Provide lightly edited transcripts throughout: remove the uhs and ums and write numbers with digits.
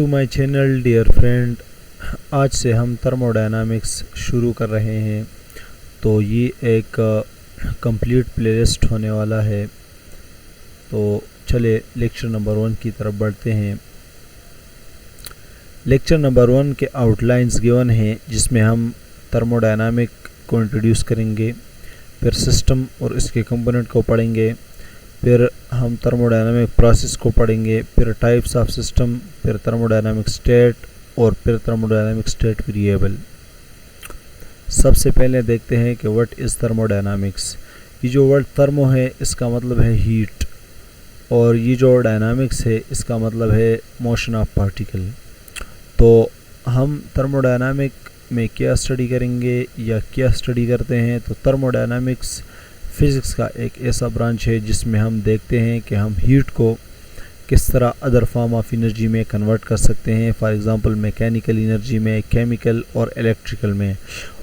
To my channel dear friend, आज से हम थर्मोडायनामिक्स शुरू कर रहे हैं। तो ये एक कंप्लीट प्लेलिस्ट होने वाला है। तो चले लेक्चर नंबर 1 की तरफ बढ़ते हैं। लेक्चर नंबर 1 के आउटलाइंस गिवन हैं, जिसमें हम थर्मोडायनामिक को इंट्रोड्यूस करेंगे, फिर सिस्टम और इसके कंपोनेंट को पढ़ेंगे, फिर हम थर्मोडायनामिक प्रोसेस को पढ़ेंगे, फिर टाइप्स ऑफ सिस्टम, फिर थर्मोडायनामिक स्टेट और फिर थर्मोडायनामिक स्टेट वेरिएबल। सबसे पहले देखते हैं कि व्हाट इज़ थर्मोडायनामिक्स। ये जो वर्ड थर्मो है इसका मतलब है हीट, और ये जो डायनामिक्स है इसका मतलब है मोशन ऑफ पार्टिकल। तो हम थर्मोडायनामिक में क्या स्टडी करेंगे या क्या स्टडी करते हैं, तो थर्मोडायनामिक्स फिज़िक्स का एक ऐसा ब्रांच है जिसमें हम देखते हैं कि हम हीट को किस तरह अदर फॉर्म ऑफ एनर्जी में कन्वर्ट कर सकते हैं। फॉर एग्जांपल मैकेनिकल एनर्जी में, केमिकल और इलेक्ट्रिकल में,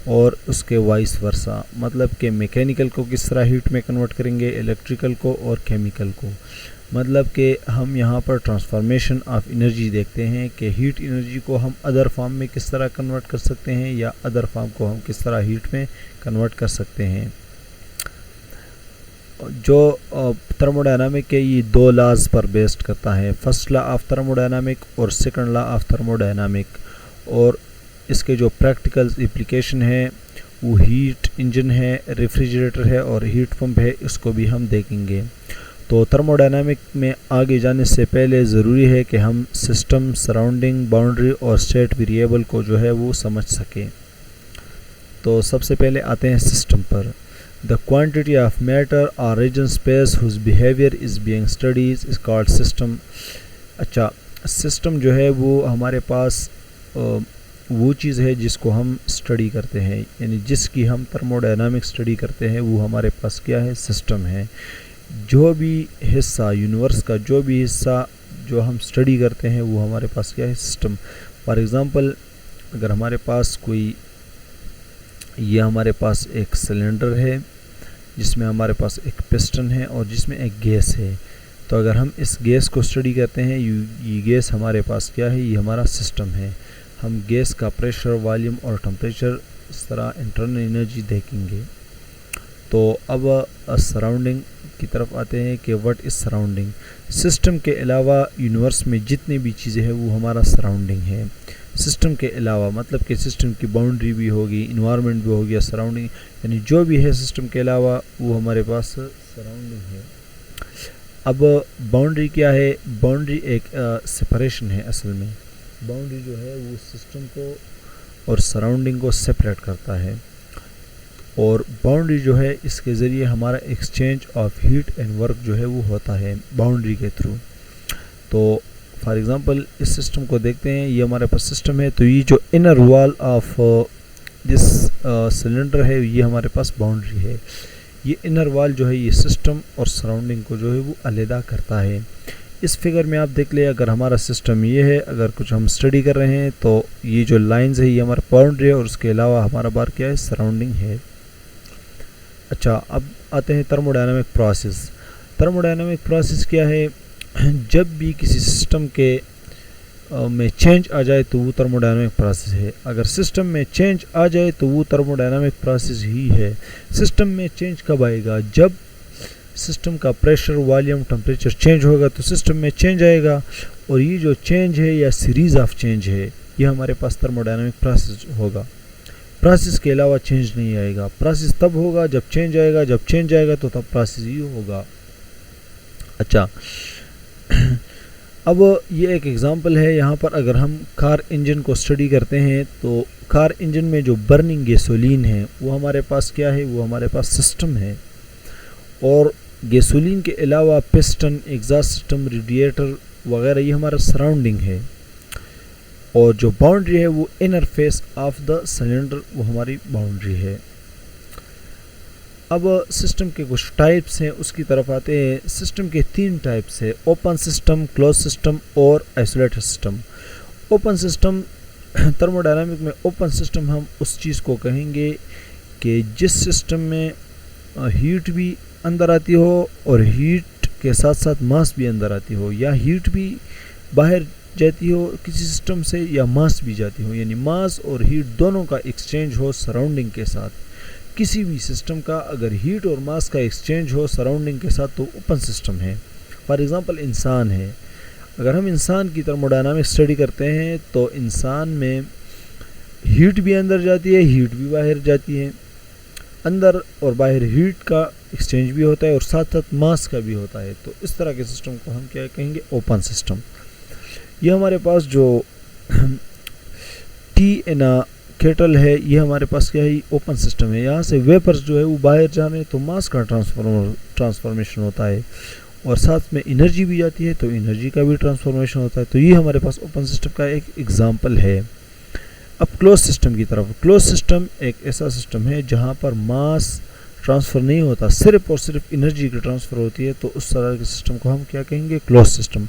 और उसके वाइस वर्सा। मतलब कि मैकेनिकल को किस तरह हीट में कन्वर्ट करेंगे, इलेक्ट्रिकल को और केमिकल को। मतलब कि हम यहाँ पर ट्रांसफॉर्मेशन ऑफ एनर्जी देखते हैं कि हीट एनर्जी को हम अदर फॉर्म में किस तरह कन्वर्ट कर सकते हैं, या अदर फॉर्म को हम किस तरह हीट में कन्वर्ट कर सकते हैं। जो थर्मोडायनामिक के ये 2 लॉज पर बेस्ड करता है, फर्स्ट लॉ ऑफ थर्मोडायनामिक और सेकंड लॉ ऑफ थर्मोडायनामिक। और इसके जो प्रैक्टिकल एप्लीकेशन है वो हीट इंजन है, रेफ्रिजरेटर है और हीट पंप है, इसको भी हम देखेंगे। तो थर्मोडायनामिक में आगे जाने से पहले ज़रूरी है कि हम सिस्टम, सराउंडिंग, बाउंड्री और स्टेट वेरिएबल को जो है वो समझ सकें। तो सबसे पहले आते हैं सिस्टम पर। The quantity of matter or region space whose behavior is being studied is called system। अच्छा, सिस्टम जो है वो हमारे पास वो चीज़ है जिसको हम स्टडी करते हैं, यानी जिसकी हम थर्मोडायनामिक स्टडी करते हैं, वो हमारे पास क्या है, सिस्टम है। जो भी हिस्सा यूनिवर्स का, जो भी हिस्सा जो हम स्टडी करते हैं, वो हमारे पास क्या है, सिस्टम। फॉर एग्ज़ाम्पल, अगर हमारे पास कोई, ये हमारे पास एक सिलेंडर है जिसमें हमारे पास एक पिस्टन है और जिसमें एक गैस है। तो अगर हम इस गैस को स्टडी करते हैं, ये गैस हमारे पास क्या है, ये हमारा सिस्टम है। हम गैस का प्रेशर, वॉल्यूम और टेम्परेचर, इस तरह इंटरनल एनर्जी देखेंगे। तो अब सराउंडिंग की तरफ आते हैं कि व्हाट इज़ सराउंडिंग। सिस्टम के अलावा यूनिवर्स में जितनी भी चीज़ें हैं वो हमारा सराउंडिंग है। सिस्टम के अलावा मतलब कि सिस्टम की बाउंड्री भी होगी, इन्वायरमेंट भी हो गया, सराउंडिंग, यानी जो भी है सिस्टम के अलावा वो हमारे पास सराउंडिंग है। अब बाउंड्री क्या है? बाउंड्री एक सेपरेशन है। असल में बाउंड्री जो है वो सिस्टम को और सराउंडिंग को सेपरेट करता है, और बाउंड्री जो है इसके ज़रिए हमारा exchange of heat and work जो है वो होता है बाउंड्री के थ्रू। तो फॉर एग्ज़ाम्पल इस सिस्टम को देखते हैं, ये हमारे पास सिस्टम है। तो ये जो inner wall of this cylinder है, ये हमारे पास बाउंड्री है। ये इनर वॉल जो है ये सिस्टम और सराउंडिंग को जो है वो अलहदा करता है। इस फिगर में आप देख ले, अगर हमारा सिस्टम ये है, अगर कुछ हम स्टडी कर रहे हैं, तो ये जो लाइंस है ये हमारा बाउंड्री है, और उसके अलावा हमारा बार क्या है, सराउंडिंग है। अच्छा, अब आते हैं थर्मोडायनामिक प्रोसेस। थर्मोडायनामिक प्रोसेस क्या है? जब भी किसी सिस्टम के में चेंज आ जाए तो वो थर्मोडायनामिक प्रोसेस है। अगर सिस्टम में चेंज आ जाए तो वो थर्मोडायनामिक प्रोसेस ही है। सिस्टम में चेंज कब आएगा? जब सिस्टम का प्रेशर, वॉल्यूम, टेम्परेचर चेंज होगा तो सिस्टम में चेंज आएगा। और ये जो चेंज है या सीरीज़ ऑफ चेंज है, ये हमारे पास थर्मोडायनामिक प्रोसेस होगा। प्रोसेस के अलावा चेंज नहीं आएगा। प्रोसेस तब होगा जब चेंज आएगा, जब चेंज आएगा तो तब प्रोसेस ही होगा। अच्छा, अब ये एक एग्ज़ाम्पल है। यहाँ पर अगर हम कार इंजन को स्टडी करते हैं, तो कार इंजन में जो बर्निंग गैसोलीन है वो हमारे पास क्या है, वो हमारे पास सिस्टम है। और गैसोलीन के अलावा पिस्टन, एग्जॉस्ट सिस्टम, रेडिएटर वगैरह ये हमारा सराउंडिंग है। और जो बाउंड्री है वो inner face of the cylinder, वो हमारी बाउंड्री है। अब सिस्टम के कुछ टाइप्स हैं, उसकी तरफ आते हैं। सिस्टम के 3 टाइप्स है, ओपन सिस्टम, क्लोज सिस्टम और isolated system. Open system, thermodynamic में ओपन सिस्टम हम उस चीज़ को कहेंगे कि जिस सिस्टम में हीट भी अंदर आती हो और हीट के साथ साथ मास भी अंदर आती हो, या हीट भी बाहर जाती हो किसी सिस्टम से या मास भी जाती हो, यानी मास और हीट दोनों का एक्सचेंज हो सराउंडिंग के साथ। किसी भी सिस्टम का अगर हीट और मास का एक्सचेंज हो सराउंडिंग के साथ तो ओपन सिस्टम है। फॉर एग्जांपल इंसान है, अगर हम इंसान की थर्मोडायनामिक्स स्टडी करते हैं तो इंसान में हीट भी अंदर जाती है, हीट भी बाहर जाती है, अंदर और बाहर हीट का एक्सचेंज भी होता है और साथ साथ मास का भी होता है। तो इस तरह के सिस्टम को हम क्या कहेंगे, ओपन सिस्टम। ये हमारे पास जो टी इन केटल है, ये हमारे पास क्या है, ओपन सिस्टम है। यहाँ से वेपर्स जो है वो बाहर जा रहे हैं तो मास का ट्रांसफॉर्मेशन होता है और साथ में एनर्जी भी जाती है तो एनर्जी का भी ट्रांसफॉर्मेशन होता है। तो ये हमारे पास ओपन सिस्टम का एक एग्जांपल है। अब क्लोज सिस्टम की तरफ। क्लोज सिस्टम एक ऐसा सिस्टम है जहाँ पर मास ट्रांसफ़र नहीं होता, सिर्फ और सिर्फ एनर्जी की ट्रांसफ़र होती है, तो उस तरह के सिस्टम को हम क्या कहेंगे, close system.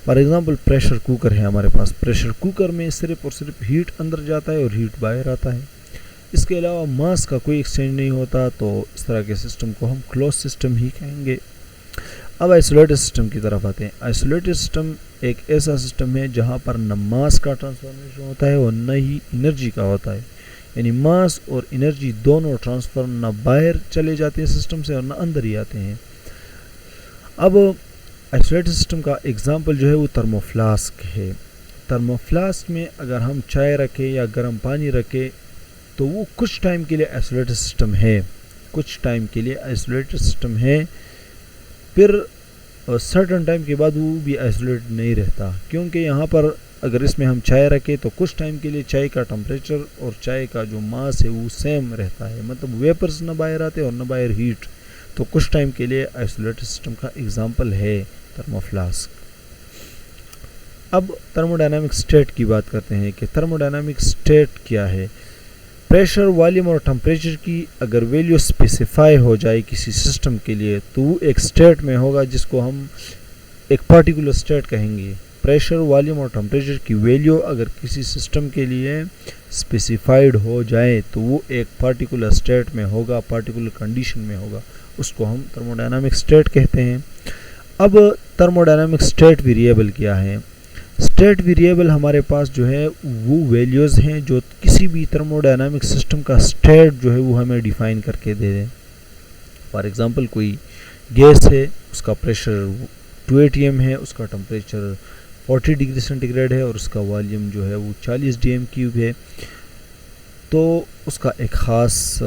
For example pressure cooker है हमारे पास, प्रेशर कुकर में सिर्फ और सिर्फ हीट अंदर जाता है और हीट बाहर आता है, इसके अलावा मास का कोई एक्सचेंज नहीं होता, तो इस तरह के सिस्टम को हम क्लोज सिस्टम ही कहेंगे। अब आइसोलेटेड सिस्टम की तरफ आते हैं। आइसोलेटेड सिस्टम एक ऐसा सिस्टम है जहाँ पर न मास का ट्रांसफॉर्मेशन होता है और न ही एनर्जी का होता है, यानी मास और एनर्जी दोनों ट्रांसफर न बाहर चले जाते हैं सिस्टम से और न अंदर ही आते हैं। अब आइसोलेटेड सिस्टम का एग्जांपल जो है वो थर्मोफ्लास्क है। थर्मोफ्लास्क में अगर हम चाय रखें या गर्म पानी रखें तो वो कुछ टाइम के लिए आइसोलेटेड सिस्टम है, कुछ टाइम के लिए आइसोलेटेड सिस्टम है, फिर सर्टेन टाइम के बाद वो भी आइसोलेटेड नहीं रहता, क्योंकि यहाँ पर अगर इसमें हम चाय रखें तो कुछ टाइम के लिए चाय का टेम्परेचर और चाय का जो मास है वो सेम रहता है, मतलब वेपर्स न बाहर आते और न बाहर हीट, तो कुछ टाइम के लिए आइसोलेटेड सिस्टम का एग्जांपल है थर्मोफ्लास्क। अब थर्मोडायनामिक स्टेट की बात करते हैं कि थर्मोडायनामिक स्टेट क्या है। प्रेशर, वॉल्यूम और टेम्परेचर की अगर वैल्यू स्पेसिफाई हो जाए किसी सिस्टम के लिए तो वो एक स्टेट में होगा जिसको हम एक पर्टिकुलर स्टेट कहेंगे। प्रेशर, वॉल्यूम और टेम्परेचर की वैल्यू अगर किसी सिस्टम के लिए स्पेसिफाइड हो जाए तो वो एक पर्टिकुलर स्टेट में होगा, पर्टिकुलर कंडीशन में होगा, उसको हम थर्मोडायनामिक स्टेट कहते हैं। अब थर्मोडायनामिक स्टेट वेरिएबल क्या है। स्टेट वेरिएबल हमारे पास जो है वो वैल्यूज़ हैं जो किसी भी थर्मोडायनामिक सिस्टम का स्टेट जो है वो हमें डिफाइन करके दे दें। फॉर एग्जांपल कोई गैस है, उसका प्रेशर 2 atm है, उसका टेम्परेचर 40 डिग्री सेंटीग्रेड है और उसका वॉल्यूम जो है वो 40 dm³ है, तो उसका एक ख़ास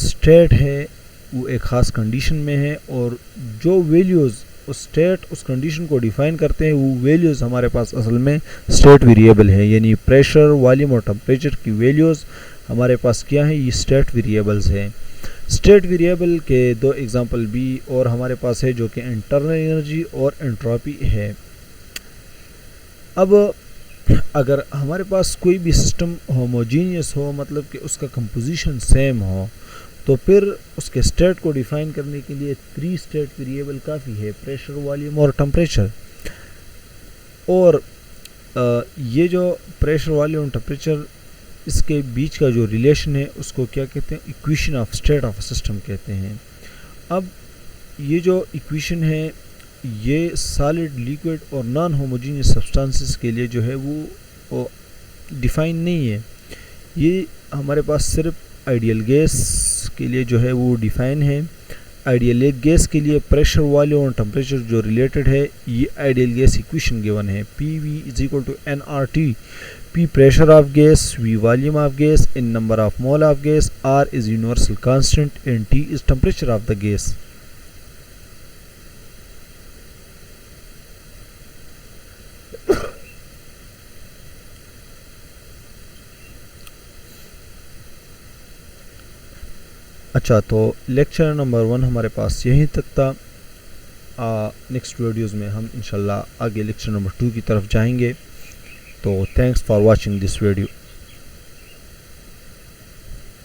स्टेट है, वो एक ख़ास कंडीशन में है, और जो वैल्यूज़ उस स्टेट उस कंडीशन को डिफाइन करते हैं वो वैल्यूज़ हमारे पास असल में स्टेट वेरिएबल है, यानी प्रेशर, वॉल्यूम और टेम्परेचर की वैल्यूज़ हमारे पास क्या है, ये स्टेट वेरिएबल्स हैं। स्टेट वेरिएबल के दो एग्जांपल भी और हमारे पास है जो कि इंटरनल एनर्जी और एंट्रोपी है। अब अगर हमारे पास कोई भी सिस्टम होमोजीनियस हो, मतलब कि उसका कंपोजिशन सेम हो, तो फिर उसके स्टेट को डिफाइन करने के लिए 3 स्टेट वेरिएबल काफ़ी है, प्रेशर, वॉल्यूम और टेम्परेचर। और ये जो प्रेशर, वॉल्यूम, टेम्परेचर, इसके बीच का जो रिलेशन है उसको क्या कहते हैं, equation of state of system कहते हैं। अब ये जो इक्वेशन है ये सॉलिड, लिक्विड और नॉन होमोजीनियस सब्सटेंसेस के लिए जो है वो डिफाइन नहीं है, ये हमारे पास सिर्फ आइडियल गैस के लिए जो है वो डिफाइन है। आइडियल गैस के लिए प्रेशर, वॉल्यूम और टेम्परेचर जो रिलेटेड है, ये आइडियल गैस इक्वेशन गिवन है, PV = nRT, P pressure of gas, V volume of gas, N number of mole of gas, R is universal constant and T is temperature of the gas. अच्छा, तो lecture number 1 हमारे पास यहीं तक था। Next videos में हम इंशाल्लाह आगे लेक्चर नंबर 2 की तरफ जाएंगे। तो thanks for watching this video.